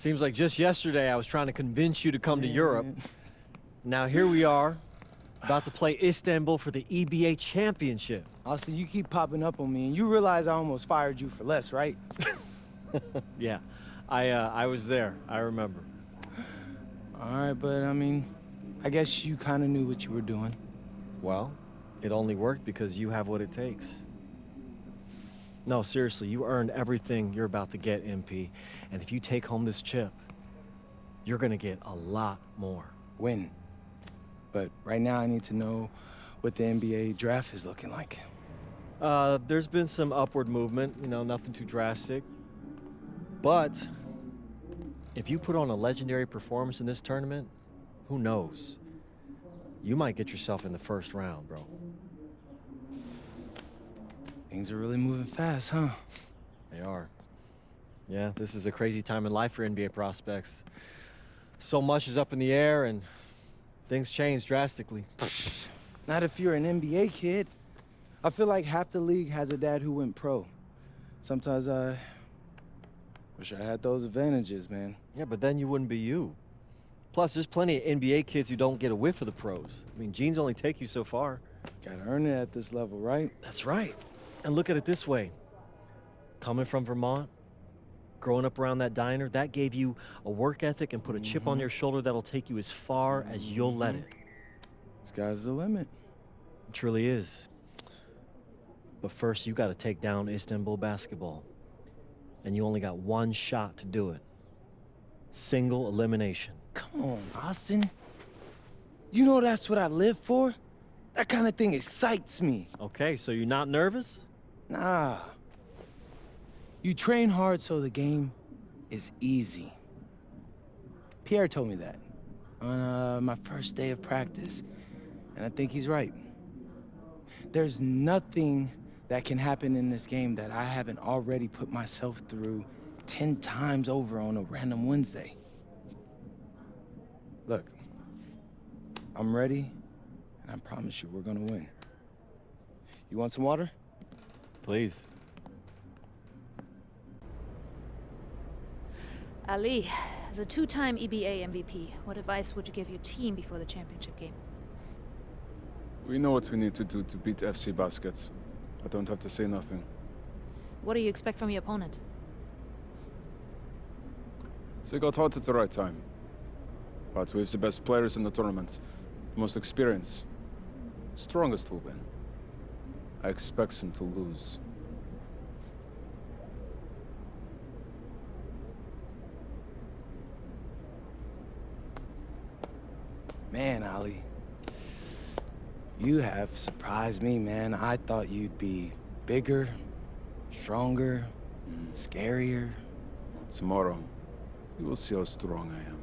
Seems like just yesterday I was trying to convince you to come to Europe. Now here we are, about to play Istanbul for the EBA Championship. Austin, you keep popping up on me, and you realize I almost fired you for less, right? Yeah, I was there. I remember. All right, but I mean, I guess you kind of knew what you were doing. Well, it only worked because you have what it takes. No, seriously, you earned everything you're about to get, MP. And if you take home this chip, you're gonna get a lot more. Win. But right now I need to know what the NBA draft is looking like. There's been some upward movement, nothing too drastic. But if you put on a legendary performance in this tournament, who knows? You might get yourself in the first round, bro. Things are really moving fast, huh? They are. Yeah, this is a crazy time in life for NBA prospects. So much is up in the air and things change drastically. Not if you're an NBA kid. I feel like half the league has a dad who went pro. Sometimes I wish I had those advantages, man. Yeah, but then you wouldn't be you. Plus, there's plenty of NBA kids who don't get a whiff of the pros. I mean, genes only take you so far. Gotta earn it at this level, right? That's right. And look at it this way. Coming from Vermont, growing up around that diner, that gave you a work ethic and put a chip on your shoulder that'll take you as far as you'll let it. Sky's the limit. It truly is. But first, you gotta take down Istanbul basketball. And you only got one shot to do it. Single elimination. Come on, Austin. You know that's what I live for? That kind of thing excites me. Okay, so you're not nervous? Nah. You train hard so the game is easy. Pierre told me that on my first day of practice, and I think he's right. There's nothing that can happen in this game that I haven't already put myself through 10 times over on a random Wednesday. Look, I'm ready, and I promise you we're gonna win. You want some water? Please. Ali, as a two-time EBA MVP, what advice would you give your team before the championship game? We know what we need to do to beat FC Baskets. I don't have to say nothing. What do you expect from your opponent? They got hot at the right time. But with the best players in the tournament, the most experience, strongest will win. I expect them to lose. Man, Ali, you have surprised me, man. I thought you'd be bigger, stronger, scarier. Tomorrow, you will see how strong I am.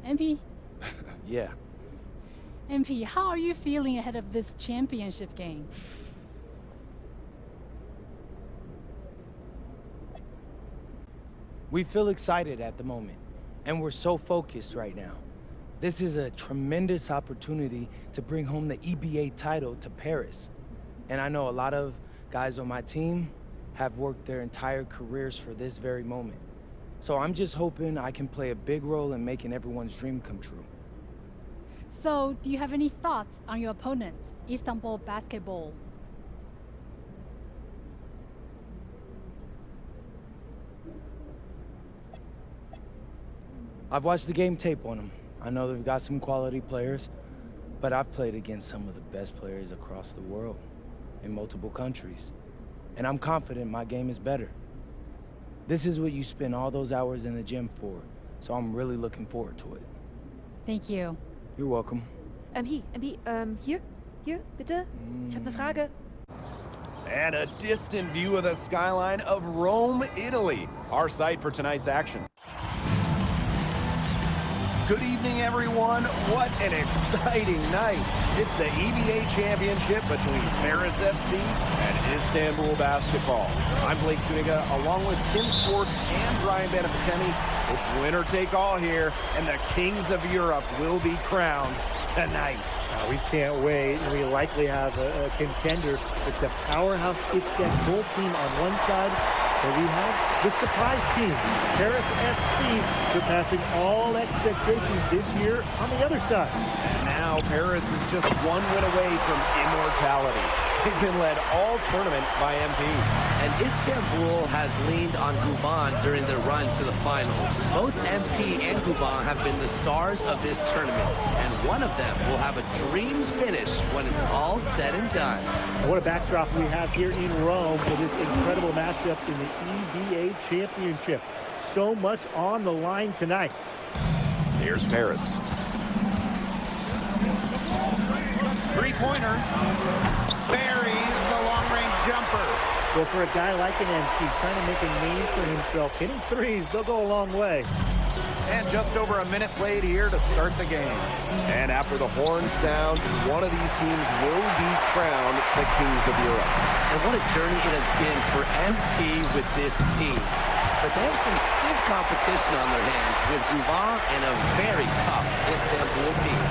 MP, Yeah. MP, how are you feeling ahead of this championship game? We feel excited at the moment, and we're so focused right now. This is a tremendous opportunity to bring home the EBA title to Paris. And I know a lot of guys on my team have worked their entire careers for this very moment. So I'm just hoping I can play a big role in making everyone's dream come true. So, do you have any thoughts on your opponents, Istanbul basketball? I've watched the game tape on them. I know they've got some quality players, but I've played against some of the best players across the world in multiple countries. And I'm confident my game is better. This is what you spend all those hours in the gym for, so I'm really looking forward to it. Thank you. You're welcome. Hier, bitte. Ich habe eine Frage. And a distant view of the skyline of Rome, Italy, our site for tonight's action. Good evening, everyone. What an exciting night. It's the EBA Championship between Paris FC and Istanbul Basketball. I'm Blake Zuniga, along with Tim Swartz and Brian Beneficeni. It's winner take all here, and the kings of Europe will be crowned tonight. We can't wait, and we likely have a contender with the powerhouse Istanbul team on one side, and we have the surprise team, Paris FC, surpassing all expectations this year on the other side. And now Paris is just one win away from immortality. They've been led all tournament by MP. And Istanbul has leaned on Guvan during their run to the finals. Both MP and Guvan have been the stars of this tournament, and one of them will have a dream finish when it's all said and done. And what a backdrop we have here in Rome for this incredible matchup in the EBA Championship. So much on the line tonight. Here's Paris. Three-pointer. Buries the long-range jumper. Well, for a guy like an MP trying to make a name for himself, hitting threes, they'll go a long way. And just over a minute played here to start the game. And after the horn sounds, one of these teams will be crowned the kings of Europe. And what a journey it has been for MP with this team. But they have some stiff competition on their hands with Guvan and a very tough Istanbul team.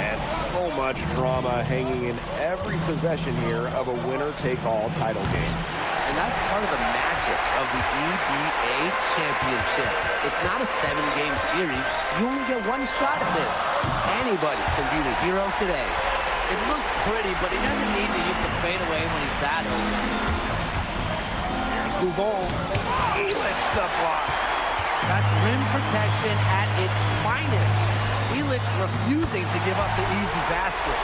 And so much drama hanging in every possession here of a winner-take-all title game. And that's part of the magic of the EBA Championship. It's not a 7-game series. You only get one shot at this. Anybody can be the hero today. It looked pretty, but he doesn't need to use the fadeaway when he's that open. Here's Guvan. He lets the block. That's rim protection at its finest. Elitch refusing to give up the easy basket.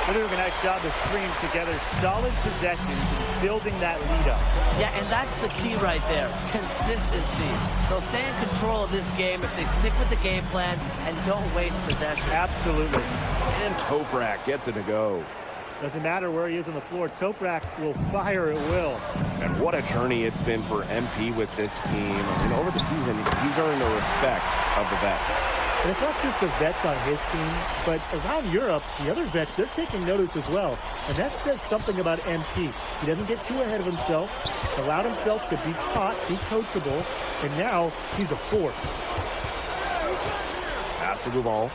They're doing a nice job of stringing together solid possessions and building that lead up. Yeah, and that's the key right there, consistency. They'll stay in control of this game if they stick with the game plan and don't waste possession. Absolutely. And Toprak gets it to go. Doesn't matter where he is on the floor, Toprak will fire at will. And what a journey it's been for MP with this team. And over the season, he's earned the respect of the vets. And it's not just the vets on his team, but around Europe, the other vets, they're taking notice as well. And that says something about MP. He doesn't get too ahead of himself, allowed himself to be taught, be coachable, and now he's a force. Pass to Guvan.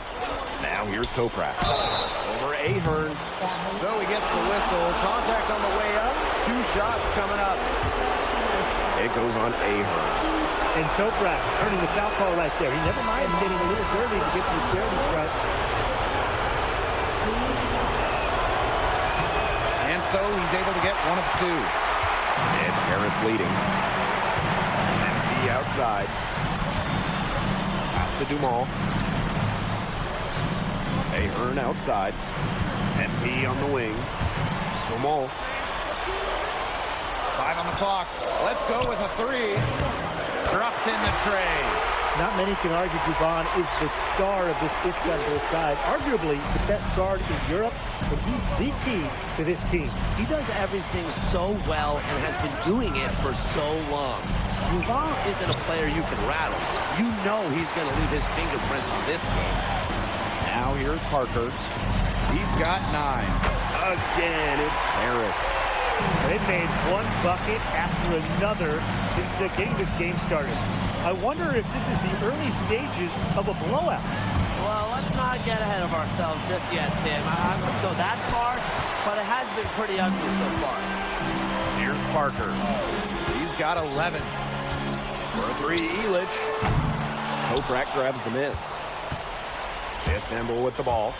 Now here's Toprak. Over Ahern. So he gets the whistle. Contact on the way up. 2 shots coming up. It goes on Ahern. And Toprak earning the foul call right there. He never minds getting a little dirty to get to the charity stripe. And so he's able to get one of 2. It's Paris leading. MP outside. Pass to Dumas. Ahern outside. MP on the wing. Dumas. 5 on the clock. Let's go with a 3. Drops in the tray. Not many can argue Guvan is the star of this Istanbul side. Arguably the best guard in Europe, but he's the key to this team. He does everything so well and has been doing it for so long. Guvan isn't a player you can rattle. You know he's going to leave his fingerprints in this game. Now here's Parker. He's got 9. Again, it's Paris. They've made one bucket after another since this game started. I wonder if this is the early stages of a blowout. Well, let's not get ahead of ourselves just yet, Tim. I wouldn't go that far, but it has been pretty ugly so far. Here's Parker. He's got 11. For a 3, Elitch. Toprak grabs the miss. Istanbul with the ball.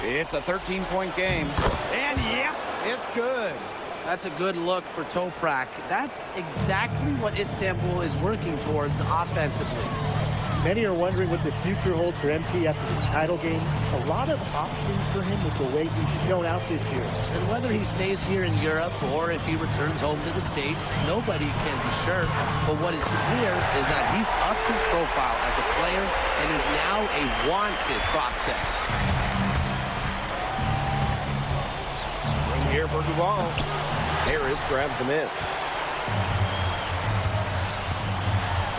It's a 13-point game. And yep, it's good. That's a good look for Toprak. That's exactly what Istanbul is working towards offensively. Many are wondering what the future holds for MP after this title game. A lot of options for him with the way he's shown out this year. And whether he stays here in Europe or if he returns home to the States, nobody can be sure. But what is clear is that he's upped his profile as a player and is now a wanted prospect. Spring here for Guvan. Harris grabs the miss.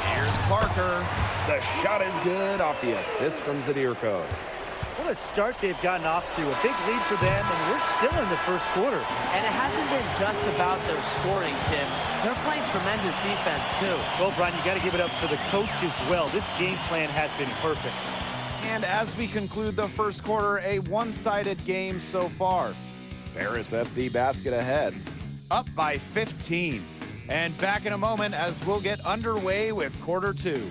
Here's Parker. The shot is good off the assist from Zadirko. What a start they've gotten off to. A big lead for them, and we're still in the first quarter. And it hasn't been just about their scoring, Tim. They're playing tremendous defense, too. Well, Brian, you got to give it up for the coach as well. This game plan has been perfect. And as we conclude the first quarter, a one-sided game so far. Paris FC basket ahead. Up by 15. And back in a moment as we'll get underway with quarter two.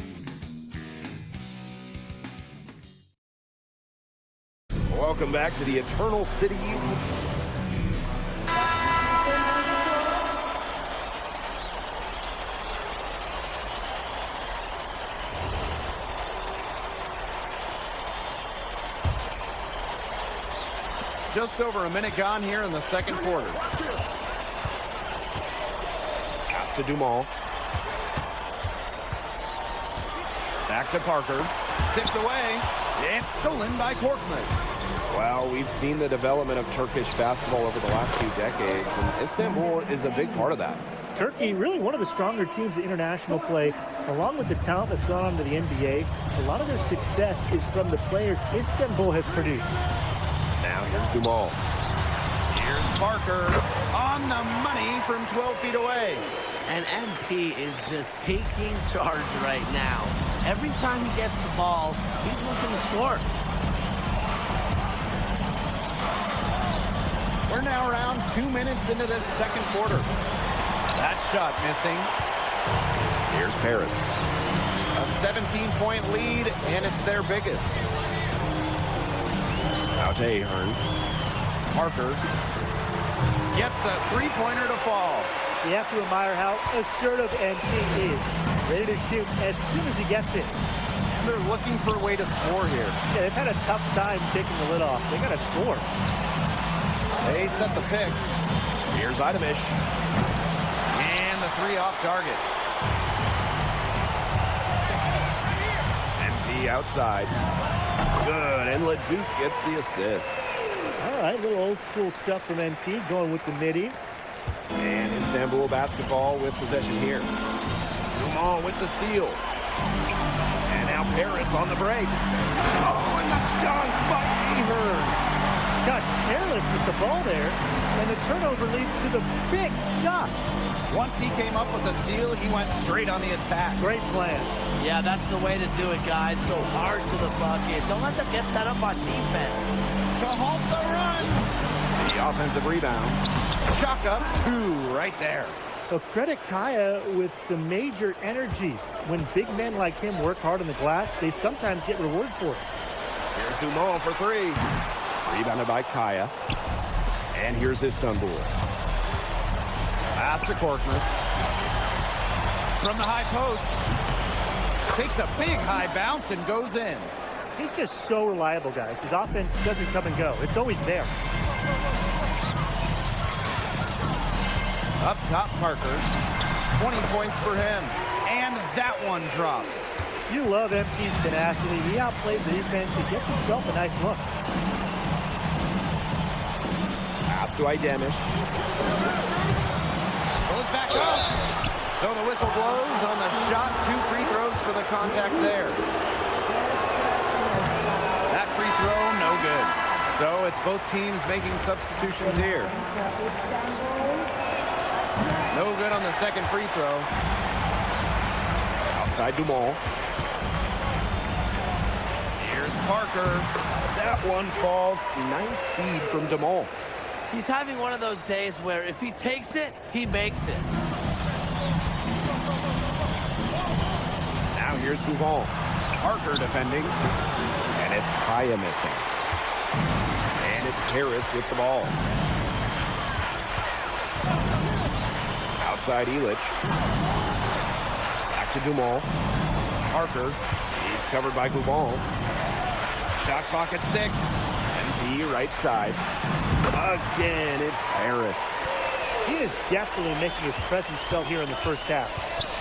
Welcome back to the Eternal City. Just over a minute gone here in the second quarter. Pass to Dumont. Back to Parker. Tipped away. It's stolen by Korkmaz. Well, we've seen the development of Turkish basketball over the last few decades, and Istanbul is a big part of that. Turkey, really one of the stronger teams in international play, along with the talent that's gone on to the NBA. A lot of their success is from the players Istanbul has produced. Now here's Dumont. Here's Parker on the money from 12 feet away. And MP is just taking charge right now. Every time he gets the ball, he's looking to score. We're now around 2 minutes into this second quarter. That shot missing. Here's Paris. A 17-point lead, and it's their biggest. Out to Ahern. Parker gets a three-pointer to fall. You have to admire how assertive MP is. Ready to shoot as soon as he gets it. And they're looking for a way to score here. Yeah, they've had a tough time taking the lid off. They got to score. They set the pick. Here's Idamish. And the three off target. MP outside. Good, and Leduc gets the assist. All right, little old school stuff from MP, going with the midi. And Istanbul basketball with possession here. Dumont with the steal. And now Paris on the break. Oh, and the dunk by Ahern. Got careless with the ball there, and the turnover leads to the big stuff. Once he came up with the steal, he went straight on the attack. Great plan. Yeah, that's the way to do it, guys. Go hard to the bucket. Don't let them get set up on defense. To halt the run. The offensive rebound. Chalk up two right there. Well, credit Kaya with some major energy. When big men like him work hard on the glass, they sometimes get rewarded for it. Here's Dumont for three. Rebounded by Kaya. And here's Istanbul. Pass to Korkmaz. From the high post. Takes a big high bounce and goes in. He's just so reliable, guys. His offense doesn't come and go. It's always there. Up top, Parker. 20 points for him. And that one drops. You love MP's tenacity. He outplays the defense. He gets himself a nice look. Pass to Idamish. Goes back up. So the whistle blows on the shot. 2 free throws for the contact there. That free throw, no good. So it's both teams making substitutions here. No good on the second free throw. Outside Dumont. Here's Parker. That one falls. Nice feed from Dumont. He's having one of those days where if he takes it, he makes it. Now here's Gouvon. Parker defending. And it's Kaya missing. And it's Paris with the ball. Outside Illich. Back to Dumont. Parker. He's covered by Gouvon. Shot clock at 6. MP right side. Again, it's Paris. He is definitely making his presence felt here in the first half.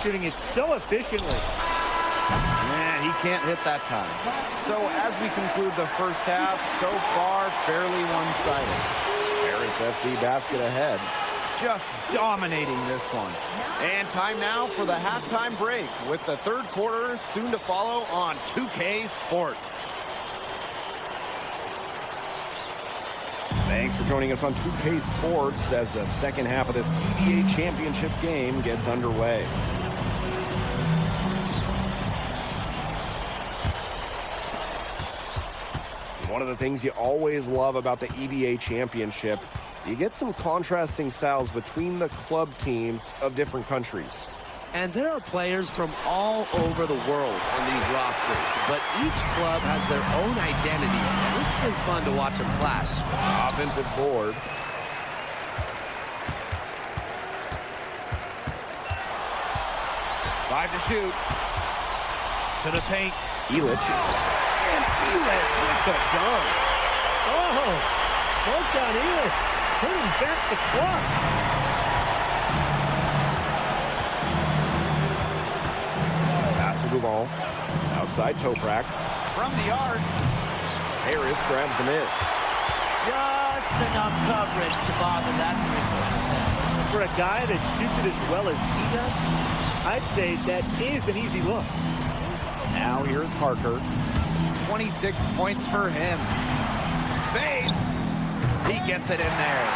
Shooting it so efficiently. Man, he can't hit that time. So as we conclude the first half, so far fairly one-sided. Paris FC basket ahead. just dominating this one. And time now for the halftime break with the third quarter soon to follow on 2K Sports. Thanks for joining us on 2K Sports as the second half of this EBA Championship game gets underway. One of the things you always love about the EBA Championship, you get some contrasting styles between the club teams of different countries. And there are players from all over the world on these rosters, but each club has their own identity, and it's been fun to watch them clash. Offensive board. Five to shoot. To the paint. Elich. And Elich with the dunk. Oh, Bojan Elich turning back the clock. Pass to Duval. Outside Toprak. From the arc. Harris grabs the miss. Just enough coverage to bother that three-point attempt. For a guy that shoots it as well as he does, I'd say that is an easy look. Now here's Parker. 26 points for him. Fades. He gets it in there.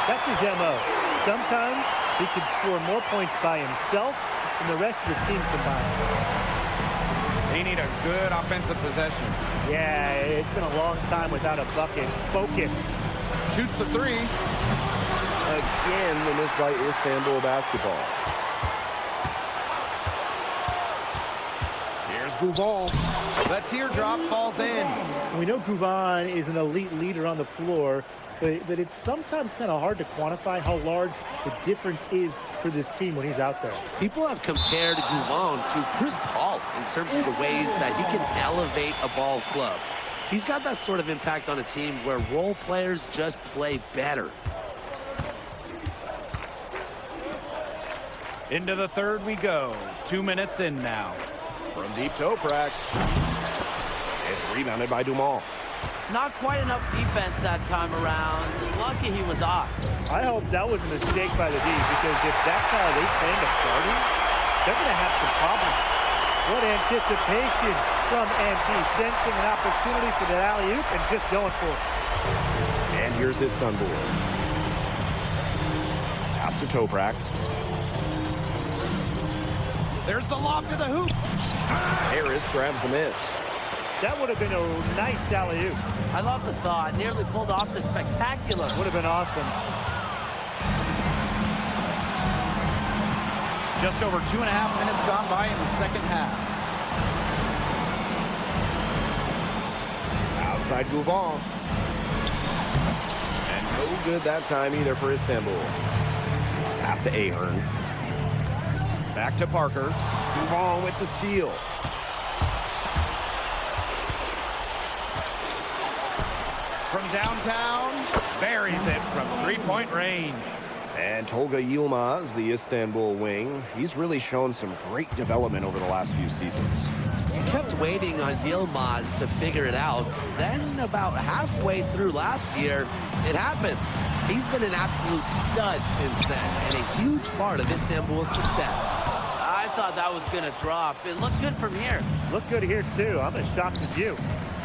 That's his MO. Sometimes he can score more points by himself than the rest of the team combined. They need a good offensive possession. Yeah, it's been a long time without a bucket. Focus. Shoots the three. Again, the miss by Istanbul basketball. Here's Gouval. The teardrop falls in. We know Gouvan is an elite leader on the floor, but it's sometimes kind of hard to quantify how large the difference is for this team when he's out there. People have compared Gouvan to Chris Paul in terms of the ways that he can elevate a ball club. He's got that sort of impact on a team where role players just play better. Into the third we go. 2 minutes in now. From deep Toprak. It's rebounded by Dumal. Not quite enough defense that time around. Lucky he was off. I hope that was a mistake by the D, because if that's how they plan to guard him, they're going to have some problems. What anticipation from MP, sensing an opportunity for the alley-oop and just going for it. And here's Istanbul. Pass to Toprak. There's the lob to the hoop. Harris grabs the miss. That would have been a nice alley-oop. I love the thought. Nearly pulled off the spectacular. Would have been awesome. Just over 2.5 minutes gone by in the second half. Outside Gouval. And no good that time either for Istanbul. Pass to Ahern. Back to Parker. Gouval with the steal. From downtown, buries it from three-point range. And Tolga Yilmaz, the Istanbul wing, he's really shown some great development over the last few seasons. You kept waiting on Yilmaz to figure it out. Then about halfway through last year, it happened. He's been an absolute stud since then, and a huge part of Istanbul's success. I thought that was going to drop. It looked good from here. Looked good here, too. I'm as shocked as you.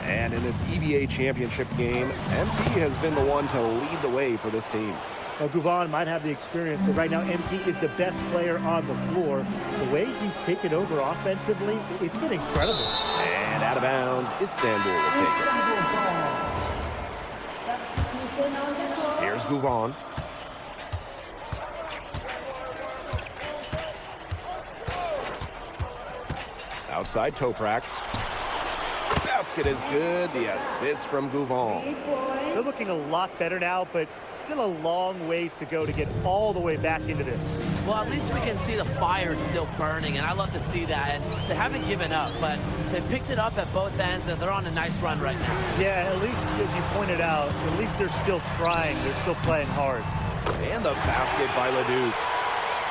And in this EBA Championship game, MP has been the one to lead the way for this team. Well, Gouvan might have the experience, but right now MP is the best player on the floor. The way he's taken over offensively, it's been incredible. And out of bounds, Istanbul will take it. Here's Gouvan. Outside Toprak. Basket is good. The assist from Gouvan. They're looking a lot better now, but still a long ways to go to get all the way back into this. Well, at least we can see the fire still burning, and I love to see that. And they haven't given up, but they picked it up at both ends, and they're on a nice run right now. Yeah, at least, as you pointed out, at least they're still trying. They're still playing hard. And the basket by Leduc.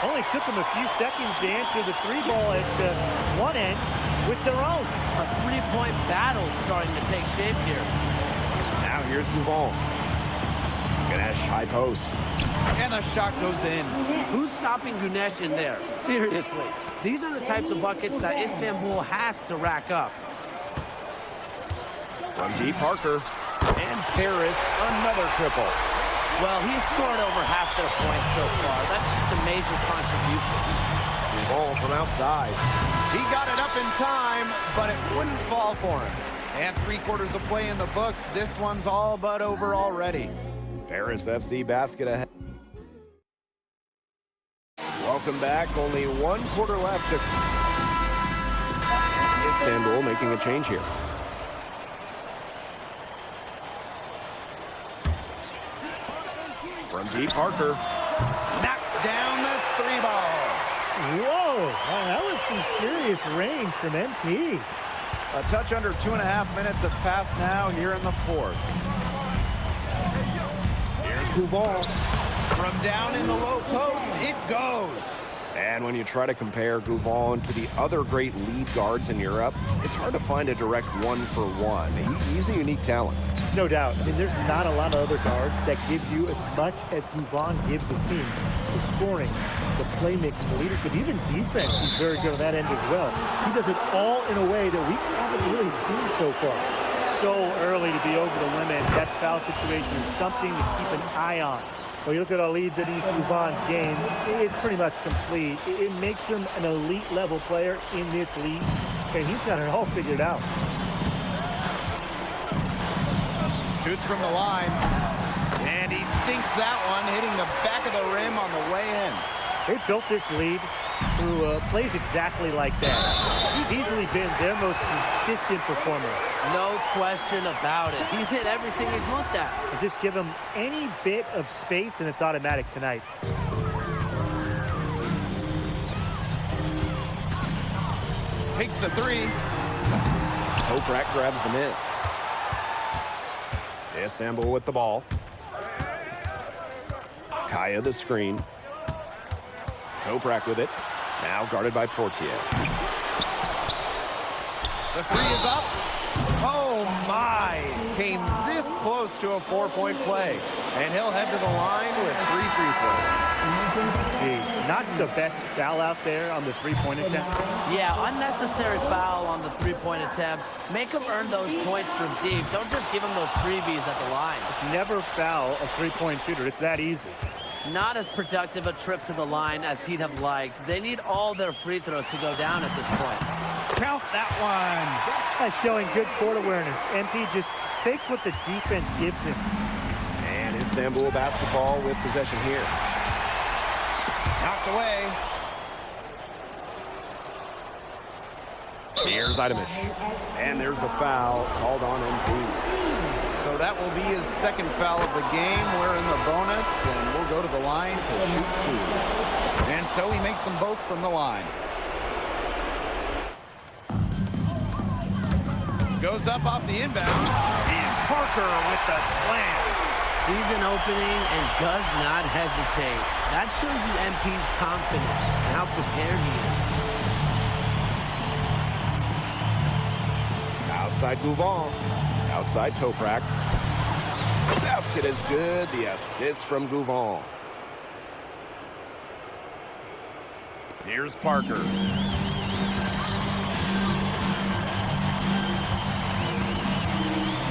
Only took them a few seconds to answer the three ball at one end with their own. A three-point battle starting to take shape here. Now here's Gouvan. Ganesh, high post. And the shot goes in. Who's stopping Ganesh in there? Seriously. These are the types of buckets that Istanbul has to rack up. From deep, Parker. And Paris, another triple. Well, he's scored over half their points so far. That's just a major contribution. Ball from outside. He got it up in time, but it wouldn't fall for him. And 3/4 of play in the books. This one's all but over already. Paris FC basket ahead. Welcome back. Only 1/4 left. Istanbul making a change here. From deep, Parker. Knocks down the 3 ball. Whoa, wow, that was some serious range from MP. A touch under 2.5 minutes have passed now here in the 4th. Here's Gouval. From down in the low post, it goes. And when you try to compare Gouval to the other great lead guards in Europe, it's hard to find a direct one-for-one. He's a unique talent. No doubt. I mean, there's not a lot of other guards that give you as much as Gouval gives a team. The scoring, the playmaking, the leadership, even defense, he's very good on that end as well. He does it all in a way that we haven't really seen so far. So early to be over the limit. That foul situation is something to keep an eye on. When you look at Ali Denise Gouval's game, it's pretty much complete. It makes him an elite level player in this league, and he's got it all figured out. Shoots from the line, and he sinks that one, hitting the back of the rim on the way in. They built this lead through plays exactly like that. He's easily been their most consistent performer. No question about it. He's hit everything he's looked at. And just give him any bit of space, and it's automatic tonight. Takes the 3. Toprak grabs the miss. Istanbul with the ball. Kaya the screen. Toprak with it. Now guarded by Portier. The 3 is up. Oh my! Came this close to a 4-point play. And he'll head to the line with 3 free throws. Jeez, not the best foul out there on the three-point attempt. Yeah, unnecessary foul on the 3-point attempt. Make him earn those points from deep. Don't just give him those freebies at the line. Just never foul a three-point shooter. It's that easy. Not as productive a trip to the line as he'd have liked. They need all their free throws to go down at this point. Count that one. That's showing good court awareness. MP just takes what the defense gives him. And Istanbul basketball with possession here. Knocked away. Here's Idamish. And there's a foul called on MP. So that will be his second foul of the game. We're in the bonus, and we'll go to the line to shoot 2. And so he makes them both from the line. Goes up off the inbound. And Parker with the slam. Season opening and does not hesitate. That shows you MP's confidence and how prepared he is. Outside Gouval. Outside Toprak. The basket is good. The assist from Gouval. Here's Parker.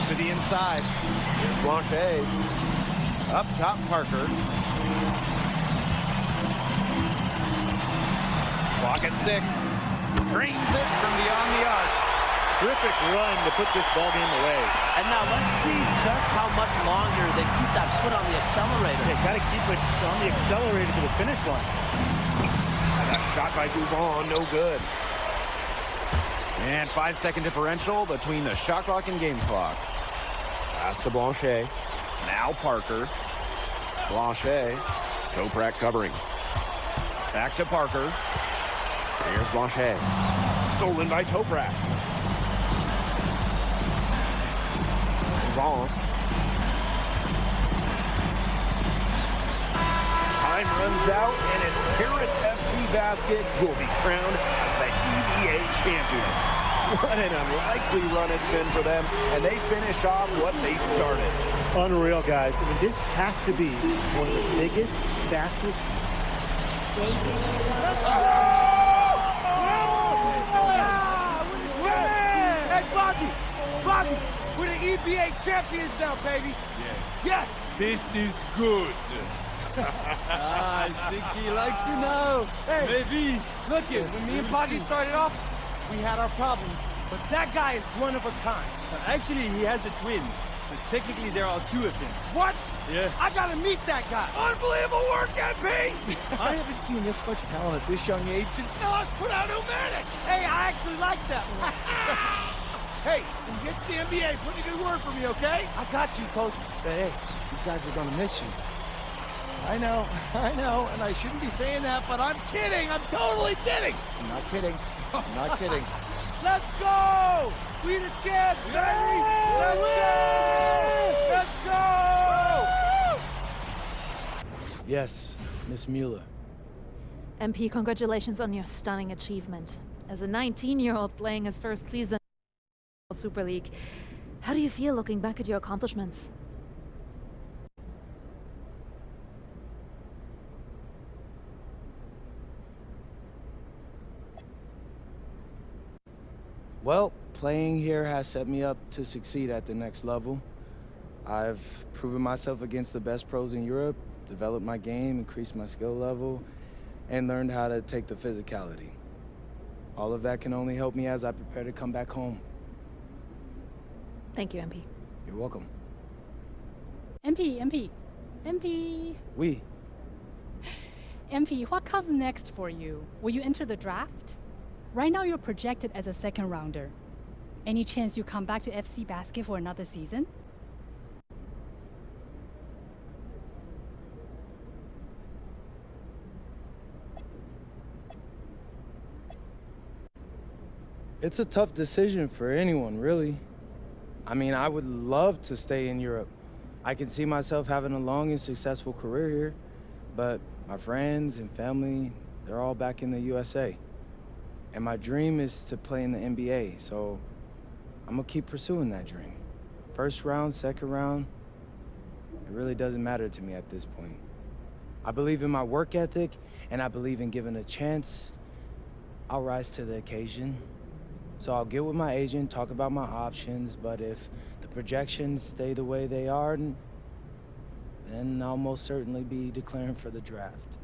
To the inside. Here's Blanchet. Up top, Parker. Clock at 6. Drains it from beyond the arc. Terrific run to put this ball game away. And now let's see just how much longer they keep that foot on the accelerator. They got to keep it on the accelerator to the finish line. And a shot by Gouval, no good. And 5-second differential between the shot clock and game clock. Pass to Blanchet. Now Parker. Blanchet. Toprak covering. Back to Parker. Here's Blanchet. Stolen by Toprak. Gouval. Time runs out, and it's Paris FC basket who will be crowned as the EBA champions. What an unlikely run it's been for them, and they finish off what they started. Unreal, guys. I mean, this has to be one of the biggest, fastest. Hey, Bobby, we're the EBA champions now, baby. Yes. This is good. I think he likes you now. Hey, Maybe. look it. When me and Boggy started off, we had our problems, but that guy is one of a kind. Actually, he has a twin. But technically, there are two of him. What? Yeah. I gotta meet that guy. Unbelievable work, MP! I haven't seen this much talent at this young age since Nas put out Omatic. Hey, I actually like that one. Hey, when you get to the NBA, put in a good word for me, okay? I got you, Coach. But hey, these guys are gonna miss you. I know, and I shouldn't be saying that, but I'm kidding. I'm totally kidding. I'm not kidding. I'm not kidding. Let's go! We the champs, baby! Let's go! Let's go! Yes, Miss Mueller. MP, congratulations on your stunning achievement. As a 19-year-old playing his first season in the Super League, how do you feel looking back at your accomplishments? Well, playing here has set me up to succeed at the next level. I've proven myself against the best pros in Europe, developed my game, increased my skill level, and learned how to take the physicality. All of that can only help me as I prepare to come back home. Thank you, MP. You're welcome. MP. We. MP, what comes next for you? Will you enter the draft? Right now you're projected as a second rounder. Any chance you come back to FC Basket for another season? It's a tough decision for anyone, really. I mean, I would love to stay in Europe. I can see myself having a long and successful career here, but my friends and family, they're all back in the USA. And my dream is to play in the NBA, so I'm gonna keep pursuing that dream. First round, second round, it really doesn't matter to me at this point. I believe in my work ethic, and I believe in giving a chance. I'll rise to the occasion. So I'll get with my agent, talk about my options, but if the projections stay the way they are, then I'll most certainly be declaring for the draft.